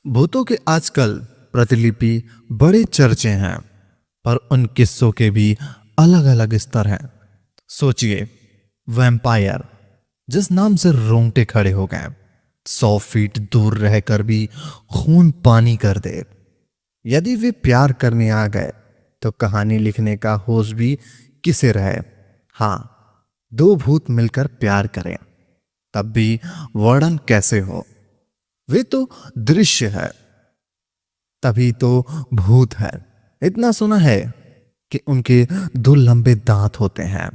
भूतों के आजकल प्रतिलिपि बड़े चर्चे हैं, पर उन किस्सों के भी अलग अलग स्तर हैं। सोचिए, वैम्पायर, जिस नाम से रोंगटे खड़े हो गए, 100 फीट दूर रहकर भी खून पानी कर दे। यदि वे प्यार करने आ गए तो कहानी लिखने का होश भी किसे रहे। हाँ, दो भूत मिलकर प्यार करें तब भी वर्णन कैसे हो। वे तो दृश्य है, तभी तो भूत है। इतना सुना है कि उनके दो लंबे दांत होते हैं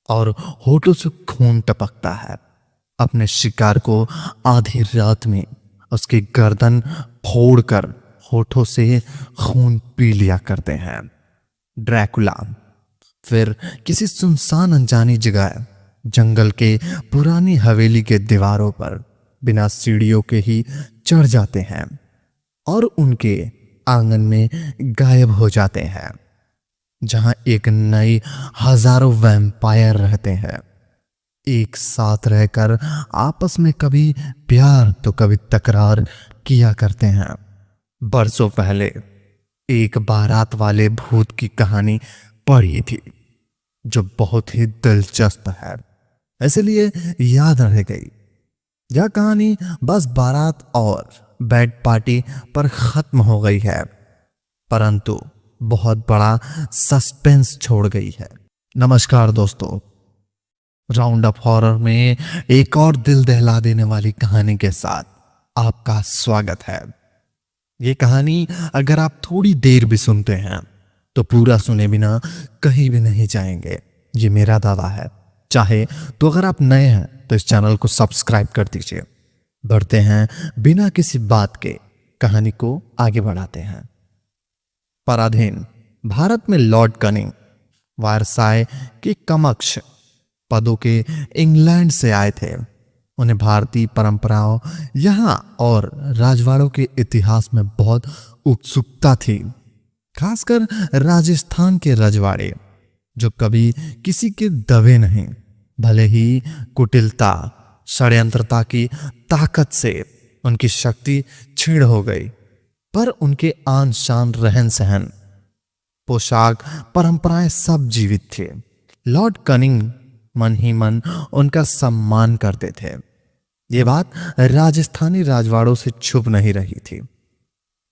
और होठों से खून टपकता है। अपने शिकार को आधी रात में उसकी गर्दन फोड़कर होठों से खून पी लिया करते हैं। ड्रैकुला फिर किसी सुनसान अनजानी जगह, जंगल के पुरानी हवेली के दीवारों पर बिना सीढ़ियों के ही चढ़ जाते हैं और उनके आंगन में गायब हो जाते हैं, जहां एक नई हजारों वैम्पायर रहते हैं। एक साथ रहकर आपस में कभी प्यार तो कभी तकरार किया करते हैं। बरसों पहले एक बारात वाले भूत की कहानी पढ़ी थी, जो बहुत ही दिलचस्प है, इसलिए याद रह गई। यह कहानी बस बारात और बेड पार्टी पर खत्म हो गई है, परंतु बहुत बड़ा सस्पेंस छोड़ गई है। नमस्कार दोस्तों, राउंड अप हॉरर में एक और दिल दहला देने वाली कहानी के साथ आपका स्वागत है। ये कहानी अगर आप थोड़ी देर भी सुनते हैं तो पूरा सुने बिना कहीं भी नहीं जाएंगे, ये मेरा दावा है। चाहे तो अगर आप नए हैं तो इस चैनल को सब्सक्राइब कर दीजिए। बढ़ते हैं बिना किसी बात के, कहानी को आगे बढ़ाते हैं। पराधीन भारत में लॉर्ड कनिंग वायरसाय के कमक्ष पदों के इंग्लैंड से आए थे। उन्हें भारतीय परंपराओं यहाँ और राजवाड़ों के इतिहास में बहुत उत्सुकता थी, खासकर राजस्थान के रजवाड़े, जो कभी किसी के दबे नहीं। भले ही कुटिलता, षड्यंत्रता की ताकत से उनकी शक्ति क्षीण हो गई, पर उनके आन शान, रहन सहन, पोशाक, परंपराएं सब जीवित थे। लॉर्ड कनिंग मन ही मन उनका सम्मान करते थे। ये बात राजस्थानी राजवाड़ों से छुप नहीं रही थी,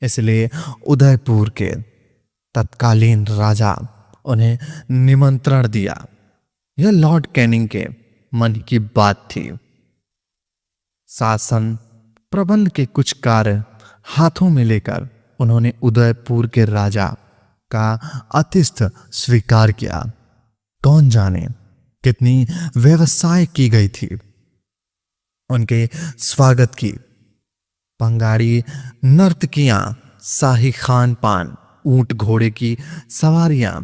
इसलिए उदयपुर के तत्कालीन राजा उन्हें निमंत्रण दिया। यह लॉर्ड कैनिंग के मन की बात थी। शासन प्रबंध के कुछ कार्य हाथों में लेकर उन्होंने उदयपुर के राजा का आतिथ्य स्वीकार किया। कौन जाने कितनी व्यवस्थाएं की गई थी उनके स्वागत की। पंगाड़ी नर्तकियां, शाही खान पान, ऊंट घोड़े की सवारियां,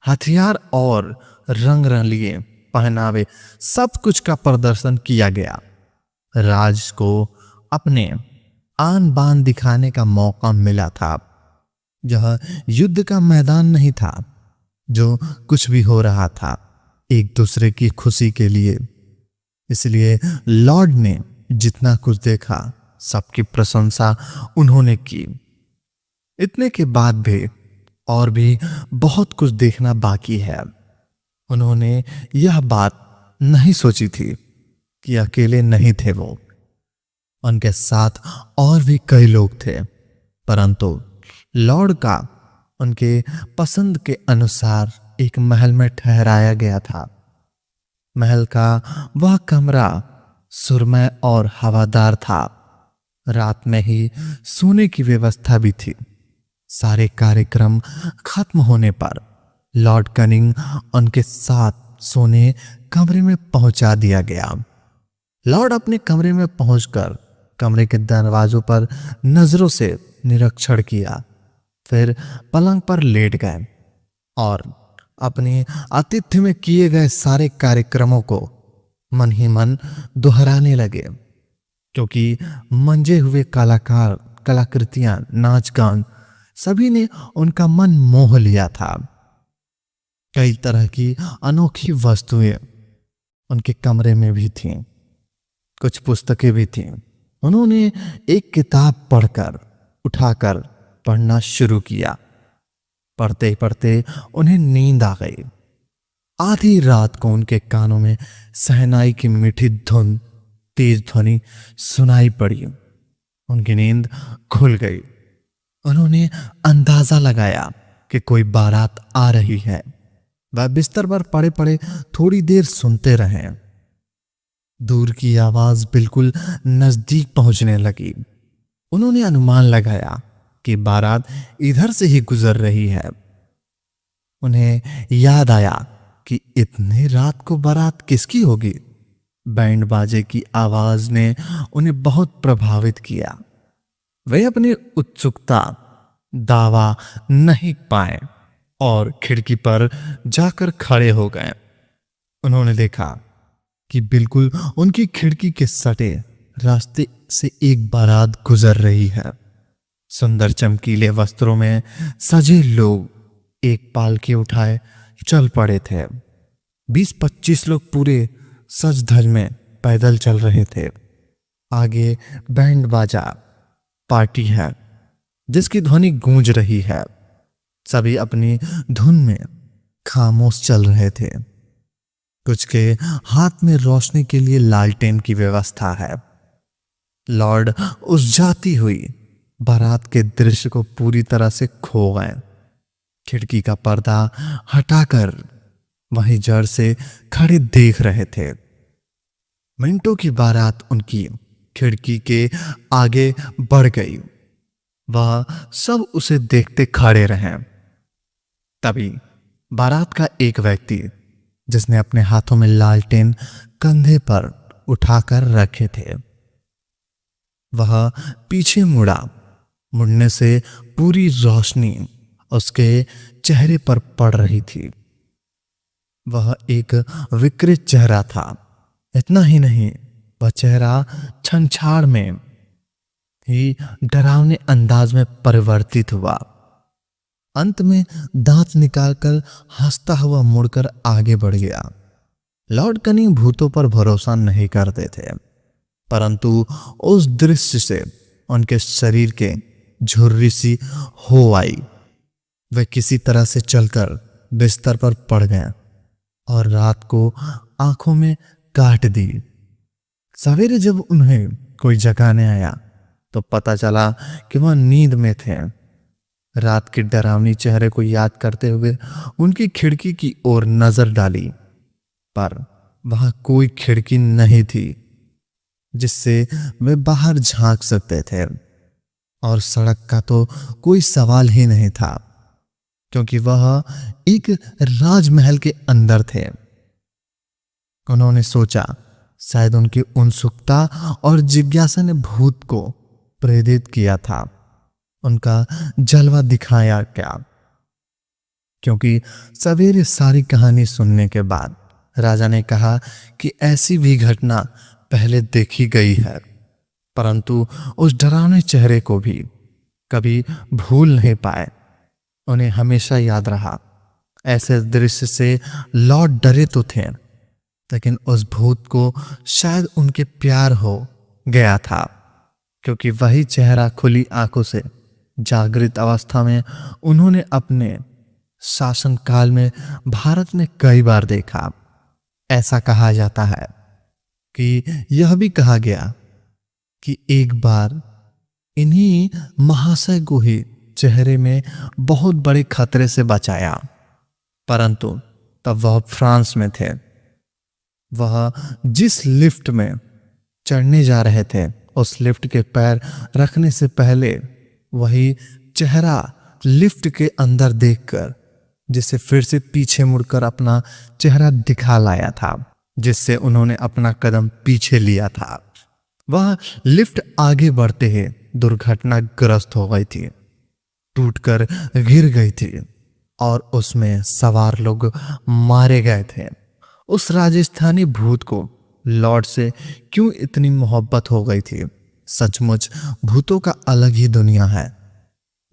हथियार और रंग रंगीले पहनावे, सब कुछ का प्रदर्शन किया गया। राज को अपने आन बान दिखाने का मौका मिला था। यह युद्ध का मैदान नहीं था, जो कुछ भी हो रहा था एक दूसरे की खुशी के लिए। इसलिए लॉर्ड ने जितना कुछ देखा, सबकी प्रशंसा उन्होंने की। इतने के बाद भी और भी बहुत कुछ देखना बाकी है। उन्होंने यह बात नहीं सोची थी कि अकेले नहीं थे वो, उनके साथ और भी कई लोग थे, परंतु लॉर्ड का उनके पसंद के अनुसार एक महल में ठहराया गया था। महल का वह कमरा सुरमय और हवादार था। रात में ही सोने की व्यवस्था भी थी। सारे कार्यक्रम खत्म होने पर लॉर्ड कनिंग उनके साथ सोने कमरे में पहुंचा दिया गया। लॉर्ड अपने कमरे में पहुंचकर कमरे के दरवाजों पर नजरों से निरीक्षण किया, फिर पलंग पर लेट गए और अपने आतिथ्य में किए गए सारे कार्यक्रमों को मन ही मन दोहराने लगे, क्योंकि मंजे हुए कलाकार, कलाकृतियां, नाच गान, सभी ने उनका मन मोह लिया था। कई तरह की अनोखी वस्तुएं उनके कमरे में भी थीं, कुछ पुस्तकें भी थीं। उन्होंने एक किताब पढ़कर उठाकर पढ़ना शुरू किया। पढ़ते पढ़ते उन्हें नींद आ गई। आधी रात को उनके कानों में शहनाई की मीठी धुन, तेज ध्वनि सुनाई पड़ी। उनकी नींद खुल गई। उन्होंने अंदाजा लगाया कि कोई बारात आ रही है। वह बिस्तर पर पड़े पड़े थोड़ी देर सुनते रहे। दूर की आवाज बिल्कुल नजदीक पहुंचने लगी। उन्होंने अनुमान लगाया कि बारात इधर से ही गुजर रही है। उन्हें याद आया कि इतने रात को बारात किसकी होगी। बैंड बाजे की आवाज ने उन्हें बहुत प्रभावित किया। वे अपनी उत्सुकता दावा नहीं पाए और खिड़की पर जाकर खड़े हो गए। उन्होंने देखा कि बिल्कुल उनकी खिड़की के सटे रास्ते से एक बारात गुजर रही है। सुंदर चमकीले वस्त्रों में सजे लोग एक पालकी उठाए चल पड़े थे। 20-25 लोग पूरे सज धज में पैदल चल रहे थे। आगे बैंड बाजा पार्टी है जिसकी ध्वनि गूंज रही है। सभी अपनी धुन में खामोश चल रहे थे। कुछ के हाथ में रोशनी के लिए लालटेन की व्यवस्था है। लॉर्ड उस जाती हुई बारात के दृश्य को पूरी तरह से खो गए। खिड़की का पर्दा हटाकर वहीं जड़ से खड़े देख रहे थे। मिनटों की बारात उनकी खिड़की के आगे बढ़ गई। वह सब उसे देखते खड़े रहे। तभी बारात का एक व्यक्ति जिसने अपने हाथों में लालटेन कंधे पर उठाकर रखे थे, वह पीछे मुड़ा। मुड़ने से पूरी रोशनी उसके चेहरे पर पड़ रही थी। वह एक विकृत चेहरा था। इतना ही नहीं, वह चेहरा छंछाड़ में ही डरावने अंदाज में परिवर्तित हुआ। अंत में दांत निकालकर हंसता हुआ मुड़कर आगे बढ़ गया। लॉर्ड कनिंग भूतों पर भरोसा नहीं करते थे, परंतु उस दृश्य से उनके शरीर के झुर्री सी हो आई। वे किसी तरह से चलकर बिस्तर पर पड़ गए और रात को आंखों में काट दी। सवेरे जब उन्हें कोई जगाने आया तो पता चला कि वह नींद में थे। रात के डरावनी चेहरे को याद करते हुए उनकी खिड़की की ओर नजर डाली, पर वहां कोई खिड़की नहीं थी जिससे वे बाहर झांक सकते थे, और सड़क का तो कोई सवाल ही नहीं था क्योंकि वह एक राजमहल के अंदर थे। उन्होंने सोचा शायद उनकी उत्सुकता और जिज्ञासा ने भूत को प्रेरित किया था, उनका जलवा दिखाया क्या। क्योंकि सवेरे सारी कहानी सुनने के बाद राजा ने कहा कि ऐसी भी घटना पहले देखी गई है, परंतु उस डरावने चेहरे को भी कभी भूल नहीं पाए। उन्हें हमेशा याद रहा। ऐसे दृश्य से लॉर्ड डरे तो थे, लेकिन उस भूत को शायद उनके प्यार हो गया था, क्योंकि वही चेहरा खुली आंखों से जागृत अवस्था में उन्होंने अपने शासनकाल में भारत में कई बार देखा। ऐसा कहा जाता है कि यह भी कहा गया कि एक बार इन्हीं महाशय को ही चेहरे में बहुत बड़े खतरे से बचाया, परंतु तब वह फ्रांस में थे। वह जिस लिफ्ट में चढ़ने जा रहे थे, उस लिफ्ट के पैर रखने से पहले वही चेहरा लिफ्ट के अंदर देखकर जिसे फिर से पीछे मुड़कर अपना चेहरा दिखा लाया था, जिससे उन्होंने अपना कदम पीछे लिया था। वह लिफ्ट आगे बढ़ते ही दुर्घटनाग्रस्त हो गई थी, टूटकर गिर गई थी और उसमें सवार लोग मारे गए थे। उस राजस्थानी भूत को लॉर्ड से क्यों इतनी मोहब्बत हो गई थी? सचमुच भूतों का अलग ही दुनिया है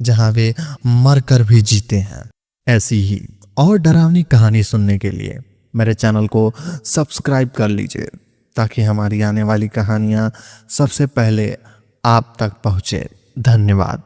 जहां वे मरकर भी जीते हैं। ऐसी ही और डरावनी कहानी सुनने के लिए मेरे चैनल को सब्सक्राइब कर लीजिए, ताकि हमारी आने वाली कहानियां सबसे पहले आप तक पहुंचे। धन्यवाद।